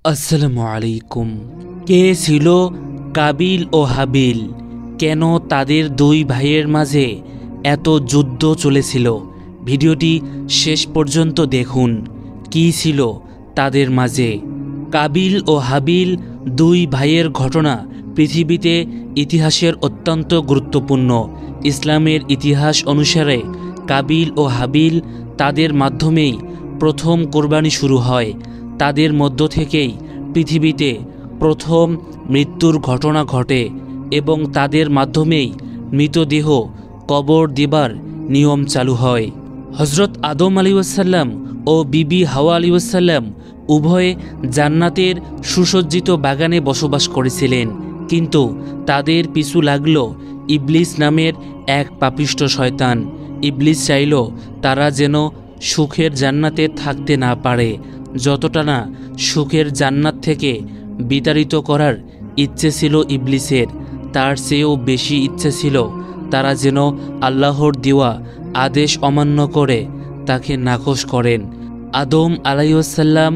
আসসালামু আলাইকুম। কে ছিল কাবিল ও হাবিল? কেন তাদের দুই ভাইয়ের মাঝে এত যুদ্ধ চলেছিল? ভিডিওটি শেষ পর্যন্ত দেখুন। কি ছিল তাদের মাঝে? কাবিল ও হাবিল দুই ভাইয়ের ঘটনা পৃথিবীতে ইতিহাসের অত্যন্ত গুরুত্বপূর্ণ। ইসলামের ইতিহাস অনুসারে কাবিল ও হাবিল তাদের মাধ্যমেই প্রথম কোরবানি শুরু হয়। তাদের মধ্য থেকেই পৃথিবীতে প্রথম মৃত্যুর ঘটনা ঘটে এবং তাদের মাধ্যমেই মৃতদেহ কবর দেবার নিয়ম চালু হয়। হজরত আদম আলাইহিসসালাম ও বিবি হাওয়া আলাইহিসসালাম উভয়ে জান্নাতের সুসজ্জিত বাগানে বসবাস করেছিলেন, কিন্তু তাদের পিছু লাগল ইবলিস নামের এক পাপিষ্ঠ শয়তান। ইবলিস চাইল তারা যেন সুখের জান্নাতে থাকতে না পারে। যতটা না সুখের জান্নাত থেকে বিতাড়িত করার ইচ্ছে ছিল ইবলিসের, তার চেয়েও বেশি ইচ্ছে ছিল তারা যেন আল্লাহর দেওয়া আদেশ অমান্য করে তাকে নাকশ করেন। আদম আলাইহিসসালাম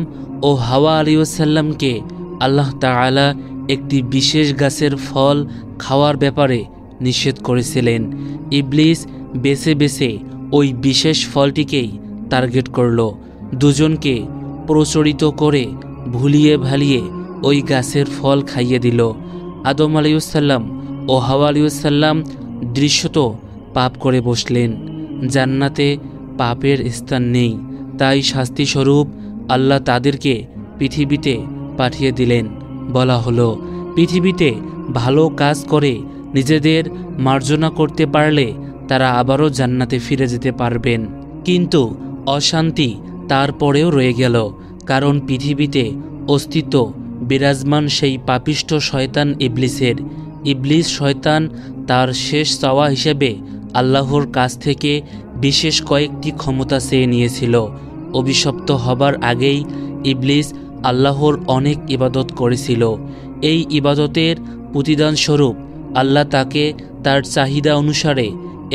ও হাওয়া আলাইহিসসালামকে আল্লাহ তাআলা একটি বিশেষ গাছের ফল খাওয়ার ব্যাপারে নিষেধ করেছিলেন। ইবলিস বেছে বেছে ওই বিশেষ ফলটিকেই টার্গেট করল। দুজনকে প্রচলিত করে ভুলিয়ে ভালিয়ে ওই গাছের ফল খাইয়ে দিল। আদম আলাইহিসসালাম ও হাওয়া আলাইহিসসালাম দৃশ্যত পাপ করে বসলেন। জান্নাতে পাপের স্থান নেই, তাই শাস্তিস্বরূপ আল্লাহ তাদেরকে পৃথিবীতে পাঠিয়ে দিলেন। বলা হলো, পৃথিবীতে ভালো কাজ করে নিজেদের মার্জনা করতে পারলে তারা আবারও জান্নাতে ফিরে যেতে পারবেন। কিন্তু অশান্তি তারপরেও রয়ে গেল, কারণ পৃথিবীতে অস্তিত্ব বিরাজমান সেই পাপিষ্ঠ শয়তান ইবলিসের। ইবলিস শয়তান তার শেষ চাওয়া হিসেবে আল্লাহর কাছ থেকে বিশেষ কয়েকটি ক্ষমতা চেয়ে নিয়েছিল। অভিশপ্ত হবার আগেই ইবলিস আল্লাহর অনেক ইবাদত করেছিল। এই ইবাদতের প্রতিদানস্বরূপ আল্লাহ তাকে তার চাহিদা অনুসারে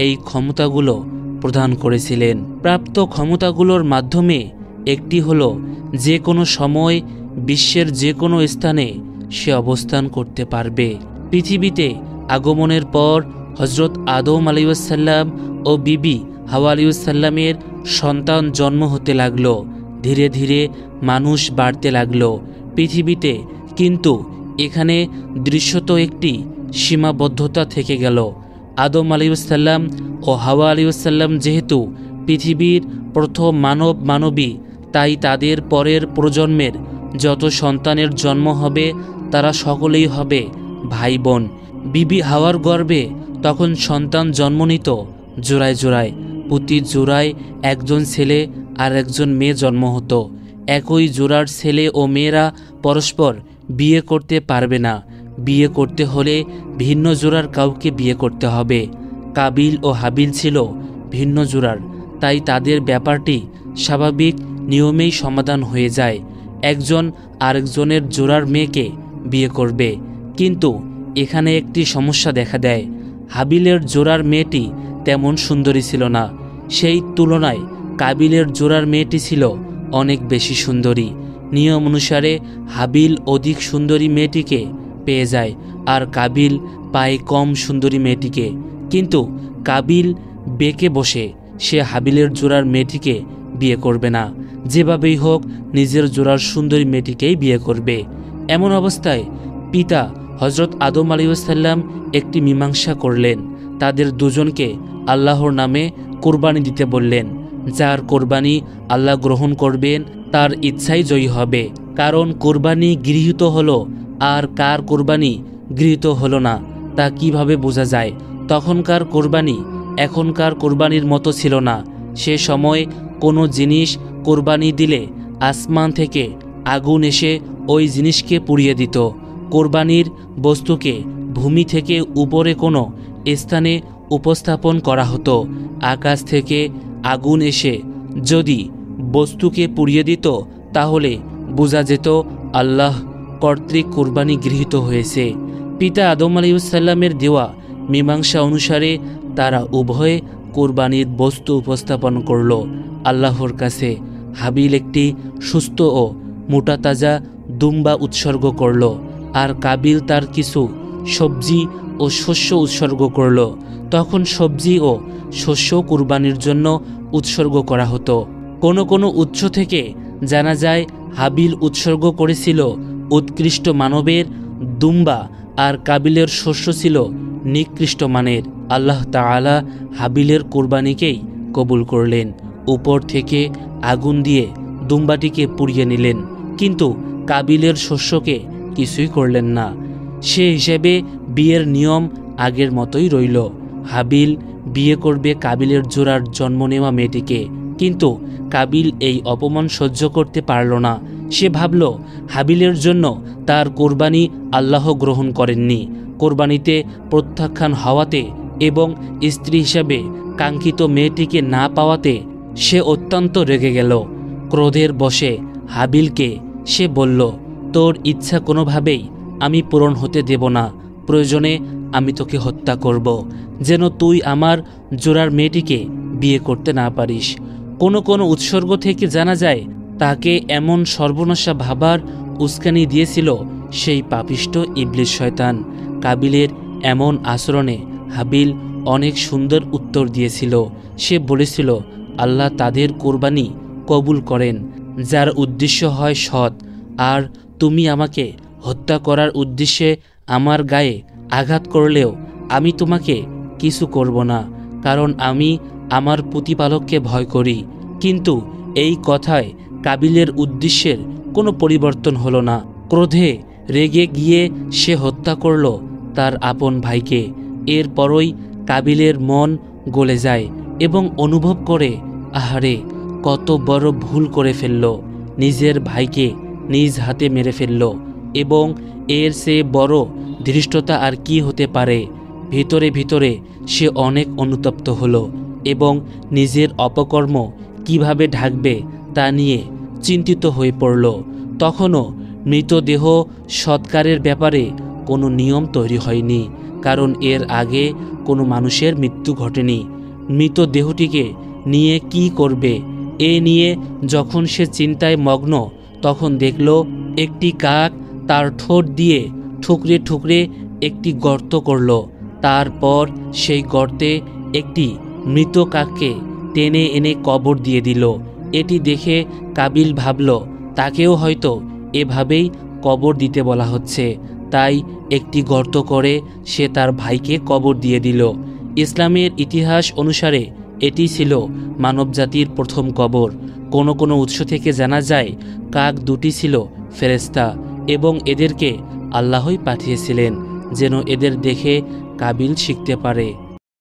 এই ক্ষমতাগুলো প্রদান করেছিলেন। প্রাপ্ত ক্ষমতাগুলোর মাধ্যমে একটি হলো যে কোনো সময় বিশ্বের যে কোনো স্থানে সে অবস্থান করতে পারবে। পৃথিবীতে আগমনের পর হজরত আদম আলাইহিসসালাম ও বিবি হাওয়া আলাইহিসসালামের সন্তান জন্ম হতে লাগলো। ধীরে ধীরে মানুষ বাড়তে লাগলো পৃথিবীতে, কিন্তু এখানে দৃশ্যত একটি সীমাবদ্ধতা থেকে গেল। আদম আলাইহিসসালাম ও হাওয়া আলাইহিসসালাম যেহেতু পৃথিবীর প্রথম মানবী, তাই তাদের পরের প্রজন্মের যত সন্তানের জন্ম হবে তারা সকলেই হবে ভাই বোন। বিবি হাওয়ার গর্ভে তখন সন্তান জন্ম নিত জোড়ায় জোড়ায়। প্রতি জোড়ায় একজন ছেলে আর একজন মেয়ে জন্ম হতো। একই জোড়ার ছেলে ও মেয়েরা পরস্পর বিয়ে করতে পারবে না। বিয়ে করতে হলে ভিন্ন জোড়ার কাউকে বিয়ে করতে হবে। কাবিল ও হাবিল ছিল ভিন্ন জোড়ার, তাই তাদের ব্যাপারটি স্বাভাবিক নিয়মেই সমাধান হয়ে যায়। একজন আরেকজনের জোড়ার মেয়েকে বিয়ে করবে, কিন্তু এখানে একটি সমস্যা দেখা দেয়। হাবিলের জোড়ার মেয়েটি তেমন সুন্দরী ছিল না, সেই তুলনায় কাবিলের জোড়ার মেয়েটি ছিল অনেক বেশি সুন্দরী। নিয়ম অনুসারে হাবিল অধিক সুন্দরী মেয়েটিকে পেয়ে যায় আর কাবিল পায় কম সুন্দরী মেয়েটিকে। কিন্তু কাবিল বেঁকে বসে সে হাবিলের জোড়ার মেয়েটিকে বিয়ে করবে না, যেভাবেই হোক নিজের জোড়ার সুন্দরী মেয়েটিকেই বিয়ে করবে। এমন অবস্থায় পিতা হজরত আদম আলাইহিসসালাম একটি মীমাংসা করলেন। তাদের দুজনকে আল্লাহর নামে কোরবানি দিতে বললেন। যার কোরবানি আল্লাহ গ্রহণ করবেন তার ইচ্ছাই জয়ী হবে। কারণ কোরবানি গৃহীত হলো আর কার কোরবানি গৃহীত হলো না তা কিভাবে বোঝা যায়? তখনকার কোরবানি এখনকার কোরবানির মতো ছিল না। সে সময় কোনো জিনিস কোরবানি দিলে আসমান থেকে আগুন এসে ওই জিনিসকে পুড়িয়ে দিত। কোরবানির বস্তুকে ভূমি থেকে উপরে কোনো স্থানে উপস্থাপন করা হতো। আকাশ থেকে আগুন এসে যদি বস্তুকে পুড়িয়ে দিত তাহলে বোঝা যেত আল্লাহ কর্তৃক কোরবানি গৃহীত হয়েছে। পিতা আদম আলাইহিসসালামের দেওয়া মীমাংসা অনুসারে তারা উভয়ে কোরবানির বস্তু উপস্থাপন করল আল্লাহর কাছে। হাবিল একটি সুস্থ ও মোটা তাজা দুম্বা উৎসর্গ করল, আর কাবিল তার কিছু সবজি ও শস্য উৎসর্গ করল। তখন সবজি ও শস্য কুরবানির জন্য উৎসর্গ করা হতো। কোনো কোনো উৎস থেকে জানা যায় হাবিল উৎসর্গ করেছিল উৎকৃষ্ট মানবের দুম্বা, আর কাবিলের শস্য ছিল নিকৃষ্ট মানের। আল্লাহ তাআলা হাবিলের কুরবানিকেই কবুল করলেন। উপর থেকে আগুন দিয়ে দুম্বাটিকে পুড়িয়ে নিলেন, কিন্তু কাবিলের শস্যকে কিছুই করলেন না। সে হিসেবে বিয়ের নিয়ম আগের মতোই রইল। হাবিল বিয়ে করবে কাবিলের জোড়ার জন্ম নেওয়া মেয়েটিকে, কিন্তু কাবিল এই অপমান সহ্য করতে পারল না। সে ভাবল হাবিলের জন্য তার কোরবানি আল্লাহ গ্রহণ করেননি। কোরবানিতে প্রত্যাখ্যান হওয়াতে এবং স্ত্রী হিসাবে কাঙ্ক্ষিত মেয়েটিকে না পাওয়াতে সে অত্যন্ত রেগে গেল। ক্রোধের বশে হাবিলকে সে বলল, তোর ইচ্ছা কোনোভাবেই আমি পূরণ হতে দেব না। প্রয়োজনে আমি তোকে হত্যা করব, যেন তুই আমার জোড়ার মেয়েটিকে বিয়ে করতে না পারিস। কোনো কোনো উৎসর্গ থেকে জানা যায় তাকে এমন সর্বনাশা ভাবার উস্কানি দিয়েছিল সেই পাপিষ্ট ইবলিস শয়তান। কাবিলের এমন আচরণে হাবিল অনেক সুন্দর উত্তর দিয়েছিল। সে বলেছিল, আল্লাহ তাদের কোরবানি কবুল করেন যার উদ্দেশ্য হয় সৎ, আর তুমি আমাকে হত্যা করার উদ্দেশ্যে আমার গায়ে আঘাত করলেও আমি তোমাকে কিছু করব না, কারণ আমি আমার প্রতিপালককে ভয় করি। কিন্তু এই কথায় কাবিলের উদ্দেশ্যের কোনো পরিবর্তন হলো না। ক্রোধে রেগে গিয়ে সে হত্যা করল তার আপন ভাইকে। এরপরই কাবিলের মন গলে যায় এবং অনুভব করে, আহারে, কত বড় ভুল করে ফেলল। নিজের ভাইকে নিজ হাতে মেরে ফেলল, এবং এর চেয়ে বড় ধৃষ্টতা আর কি হতে পারে। ভিতরে ভিতরে সে অনেক অনুতপ্ত হলো এবং নিজের অপকর্ম কিভাবে ঢাকবে তা নিয়ে চিন্তিত হয়ে পড়ল। তখনও মৃতদেহ সৎকারের ব্যাপারে কোনো নিয়ম তৈরি হয়নি, কারণ এর আগে কোনো মানুষের মৃত্যু ঘটেনি। মৃতদেহটিকে নিয়ে কি করবে এ নিয়ে যখন সে চিন্তায় মগ্ন, তখন দেখল একটি কাক তার ঠোঁট দিয়ে ঠুকরে ঠুকরে একটি গর্ত করল। তারপর সেই গর্তে একটি মৃত কাককে টেনে এনে কবর দিয়ে দিল। এটি দেখে কাবিল ভাবল তাকেও হয়তো এভাবেই কবর দিতে বলা হচ্ছে, তাই একটি গর্ত করে সে তার ভাইকে কবর দিয়ে দিল। ইসলামের ইতিহাস অনুসারে এটি ছিল মানবজাতির প্রথম কবর। কোনো কোনো উৎস থেকে জানা যায় কাক দুটি ছিল ফেরেশতা, এবং এদেরকে আল্লাহই পাঠিয়েছিলেন যেন এদের দেখে কাবিল শিখতে পারে।